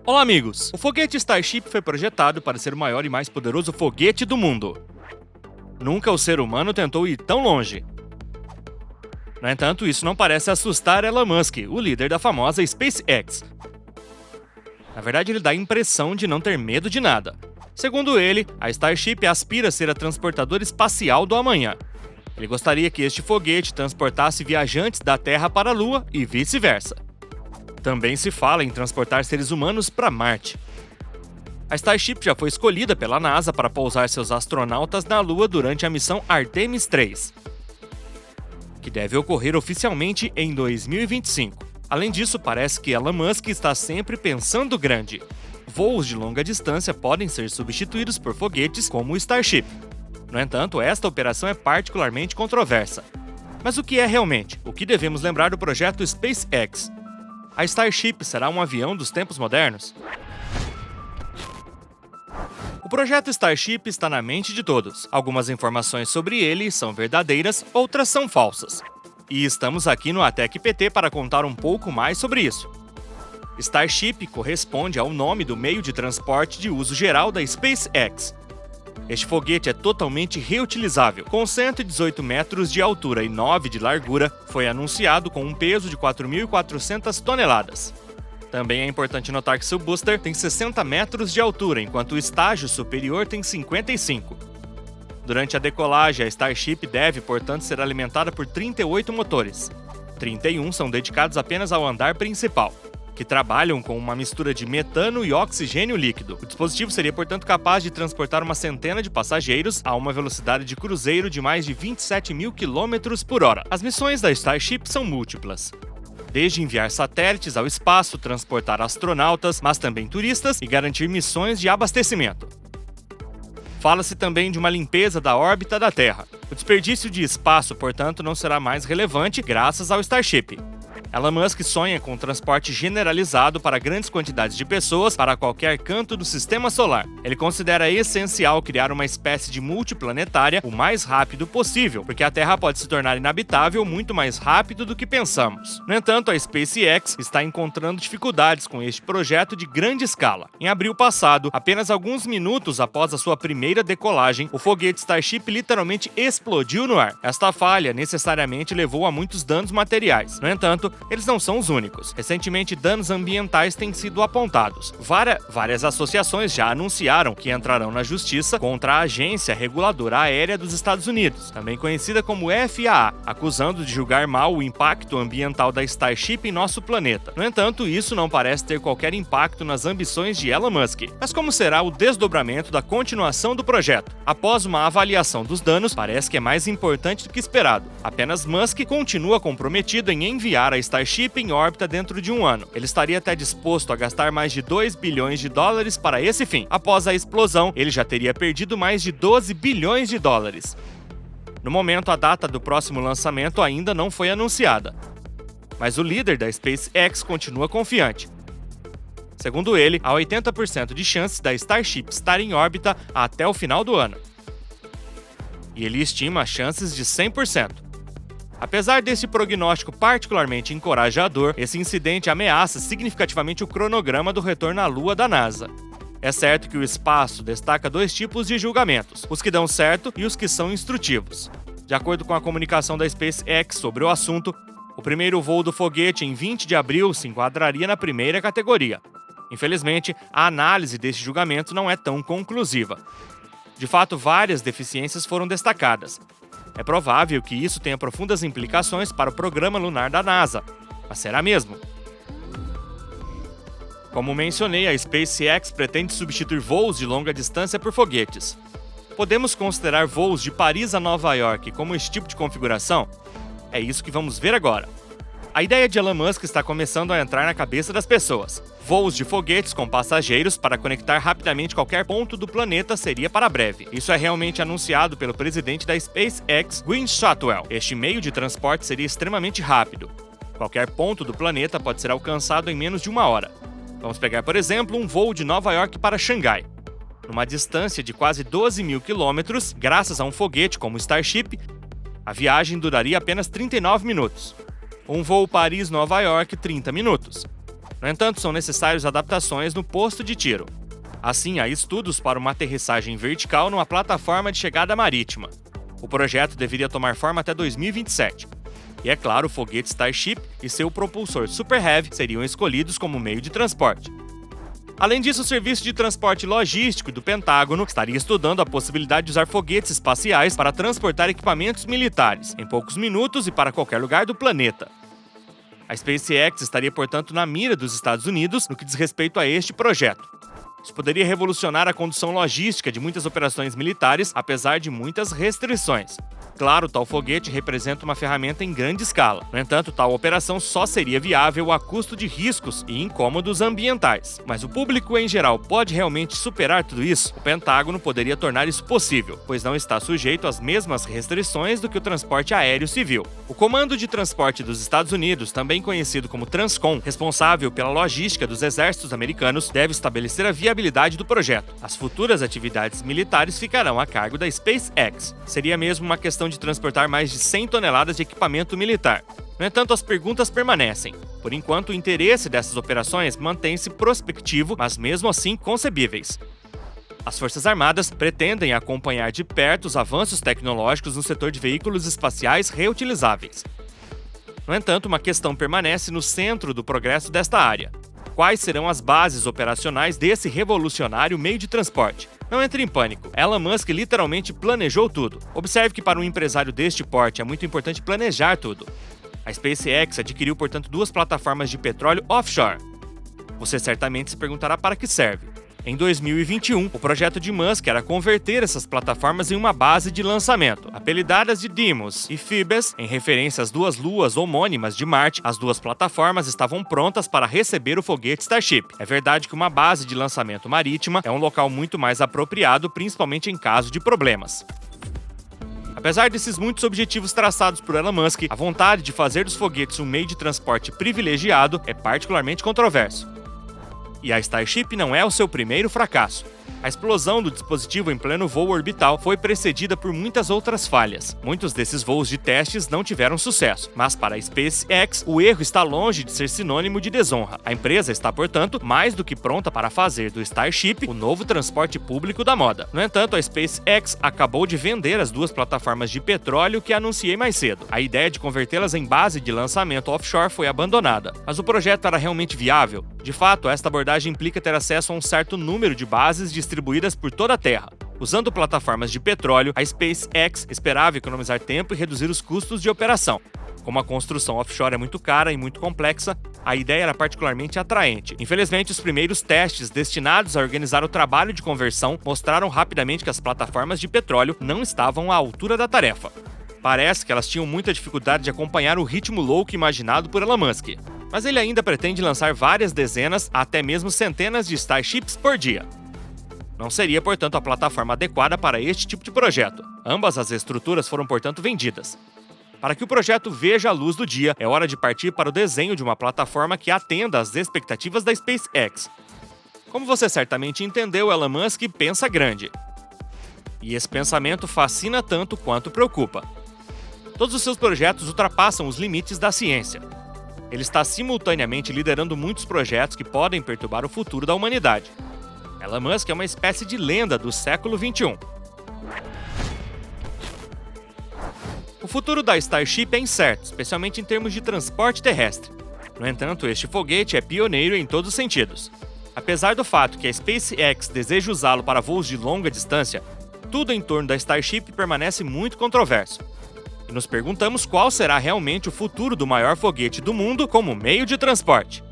Olá, amigos! O foguete Starship foi projetado para ser o maior e mais poderoso foguete do mundo. Nunca o ser humano tentou ir tão longe. No entanto, isso não parece assustar Elon Musk, o líder da famosa SpaceX. Na verdade, ele dá a impressão de não ter medo de nada. Segundo ele, a Starship aspira a ser a transportadora espacial do amanhã. Ele gostaria que este foguete transportasse viajantes da Terra para a Lua e vice-versa. Também se fala em transportar seres humanos para Marte. A Starship já foi escolhida pela NASA para pousar seus astronautas na Lua durante a missão Artemis 3, que deve ocorrer oficialmente em 2025. Além disso, parece que Elon Musk está sempre pensando grande. Voos de longa distância podem ser substituídos por foguetes como o Starship. No entanto, esta operação é particularmente controversa. Mas o que é realmente? O que devemos lembrar do projeto SpaceX? A Starship será um avião dos tempos modernos? O projeto Starship está na mente de todos. Algumas informações sobre ele são verdadeiras, outras são falsas. E estamos aqui no Atec PT para contar um pouco mais sobre isso. Starship corresponde ao nome do meio de transporte de uso geral da SpaceX. Este foguete é totalmente reutilizável. Com 118 metros de altura e 9 de largura, foi anunciado com um peso de 4.400 toneladas. Também é importante notar que seu booster tem 60 metros de altura, enquanto o estágio superior tem 55. Durante a decolagem, a Starship deve, portanto, ser alimentada por 38 motores. 31 são dedicados apenas ao andar principal, que trabalham com uma mistura de metano e oxigênio líquido. O dispositivo seria, portanto, capaz de transportar uma centena de passageiros a uma velocidade de cruzeiro de mais de 27.000 km por hora. As missões da Starship são múltiplas, desde enviar satélites ao espaço, transportar astronautas, mas também turistas e garantir missões de abastecimento. Fala-se também de uma limpeza da órbita da Terra. O desperdício de espaço, portanto, não será mais relevante graças ao Starship. Elon Musk sonha com um transporte generalizado para grandes quantidades de pessoas para qualquer canto do sistema solar. Ele considera essencial criar uma espécie de multiplanetária o mais rápido possível, porque a Terra pode se tornar inabitável muito mais rápido do que pensamos. No entanto, a SpaceX está encontrando dificuldades com este projeto de grande escala. Em abril passado, apenas alguns minutos após a sua primeira decolagem, o foguete Starship literalmente explodiu no ar. Esta falha necessariamente levou a muitos danos materiais. No entanto, eles não são os únicos. Recentemente, danos ambientais têm sido apontados. Várias associações já anunciaram que entrarão na justiça contra a Agência Reguladora Aérea dos Estados Unidos, também conhecida como FAA, acusando de julgar mal o impacto ambiental da Starship em nosso planeta. No entanto, isso não parece ter qualquer impacto nas ambições de Elon Musk. Mas como será o desdobramento da continuação do projeto? Após uma avaliação dos danos, parece que é mais importante do que esperado. Apenas Musk continua comprometido em enviar a Starship em órbita dentro de um ano. Ele estaria até disposto a gastar mais de 2 bilhões de dólares para esse fim. Após a explosão, ele já teria perdido mais de 12 bilhões de dólares. No momento, a data do próximo lançamento ainda não foi anunciada. Mas o líder da SpaceX continua confiante. Segundo ele, há 80% de chances da Starship estar em órbita até o final do ano. E ele estima chances de 100%. Apesar desse prognóstico particularmente encorajador, esse incidente ameaça significativamente o cronograma do retorno à Lua da NASA. É certo que o espaço destaca dois tipos de julgamentos, os que dão certo e os que são instrutivos. De acordo com a comunicação da SpaceX sobre o assunto, o primeiro voo do foguete em 20 de abril se enquadraria na primeira categoria. Infelizmente, a análise deste julgamento não é tão conclusiva. De fato, várias deficiências foram destacadas. É provável que isso tenha profundas implicações para o programa lunar da NASA. Mas será mesmo? Como mencionei, a SpaceX pretende substituir voos de longa distância por foguetes. Podemos considerar voos de Paris a Nova York como esse tipo de configuração? É isso que vamos ver agora. A ideia de Elon Musk está começando a entrar na cabeça das pessoas. Voos de foguetes com passageiros para conectar rapidamente qualquer ponto do planeta seria para breve. Isso é realmente anunciado pelo presidente da SpaceX, Gwynne Shotwell. Este meio de transporte seria extremamente rápido. Qualquer ponto do planeta pode ser alcançado em menos de uma hora. Vamos pegar, por exemplo, um voo de Nova York para Xangai. Numa distância de quase 12.000 quilômetros, graças a um foguete como o Starship, a viagem duraria apenas 39 minutos. Um voo Paris-Nova York, 30 minutos. No entanto, são necessárias adaptações no posto de tiro. Assim, há estudos para uma aterrissagem vertical numa plataforma de chegada marítima. O projeto deveria tomar forma até 2027. E é claro, o foguete Starship e seu propulsor Super Heavy seriam escolhidos como meio de transporte. Além disso, o Serviço de Transporte Logístico do Pentágono estaria estudando a possibilidade de usar foguetes espaciais para transportar equipamentos militares, em poucos minutos e para qualquer lugar do planeta. A SpaceX estaria, portanto, na mira dos Estados Unidos no que diz respeito a este projeto. Isso poderia revolucionar a condução logística de muitas operações militares, apesar de muitas restrições. Claro, tal foguete representa uma ferramenta em grande escala. No entanto, tal operação só seria viável a custo de riscos e incômodos ambientais. Mas o público em geral pode realmente superar tudo isso? O Pentágono poderia tornar isso possível, pois não está sujeito às mesmas restrições do que o transporte aéreo civil. O Comando de Transporte dos Estados Unidos, também conhecido como Transcom, responsável pela logística dos exércitos americanos, deve estabelecer a viabilidade do projeto. As futuras atividades militares ficarão a cargo da SpaceX. Seria mesmo uma questão de transportar mais de 100 toneladas de equipamento militar. No entanto, as perguntas permanecem. Por enquanto, o interesse dessas operações mantém-se prospectivo, mas mesmo assim concebíveis. As Forças Armadas pretendem acompanhar de perto os avanços tecnológicos no setor de veículos espaciais reutilizáveis. No entanto, uma questão permanece no centro do progresso desta área. Quais serão as bases operacionais desse revolucionário meio de transporte? Não entre em pânico, Elon Musk literalmente planejou tudo. Observe que para um empresário deste porte é muito importante planejar tudo. A SpaceX adquiriu, portanto, 2 plataformas de petróleo offshore. Você certamente se perguntará para que serve. Em 2021, o projeto de Musk era converter essas plataformas em uma base de lançamento. Apelidadas de Deimos e Phoebus, em referência às 2 luas homônimas de Marte, as 2 plataformas estavam prontas para receber o foguete Starship. É verdade que uma base de lançamento marítima é um local muito mais apropriado, principalmente em caso de problemas. Apesar desses muitos objetivos traçados por Elon Musk, a vontade de fazer dos foguetes um meio de transporte privilegiado é particularmente controverso. E a Starship não é o seu primeiro fracasso. A explosão do dispositivo em pleno voo orbital foi precedida por muitas outras falhas. Muitos desses voos de testes não tiveram sucesso, mas para a SpaceX, o erro está longe de ser sinônimo de desonra. A empresa está, portanto, mais do que pronta para fazer do Starship o novo transporte público da moda. No entanto, a SpaceX acabou de vender as 2 plataformas de petróleo que anunciei mais cedo. A ideia de convertê-las em base de lançamento offshore foi abandonada. Mas o projeto era realmente viável? De fato, esta abordagem implica ter acesso a um certo número de bases distribuídas por toda a Terra. Usando plataformas de petróleo, a SpaceX esperava economizar tempo e reduzir os custos de operação. Como a construção offshore é muito cara e muito complexa, a ideia era particularmente atraente. Infelizmente, os primeiros testes destinados a organizar o trabalho de conversão mostraram rapidamente que as plataformas de petróleo não estavam à altura da tarefa. Parece que elas tinham muita dificuldade de acompanhar o ritmo louco imaginado por Elon Musk. Mas ele ainda pretende lançar várias dezenas, até mesmo centenas de Starships por dia. Não seria, portanto, a plataforma adequada para este tipo de projeto. Ambas as estruturas foram, portanto, vendidas. Para que o projeto veja a luz do dia, é hora de partir para o desenho de uma plataforma que atenda às expectativas da SpaceX. Como você certamente entendeu, Elon Musk pensa grande. E esse pensamento fascina tanto quanto preocupa. Todos os seus projetos ultrapassam os limites da ciência. Ele está simultaneamente liderando muitos projetos que podem perturbar o futuro da humanidade. Elon Musk é uma espécie de lenda do século XXI. O futuro da Starship é incerto, especialmente em termos de transporte terrestre. No entanto, este foguete é pioneiro em todos os sentidos. Apesar do fato que a SpaceX deseja usá-lo para voos de longa distância, tudo em torno da Starship permanece muito controverso. E nos perguntamos qual será realmente o futuro do maior foguete do mundo como meio de transporte.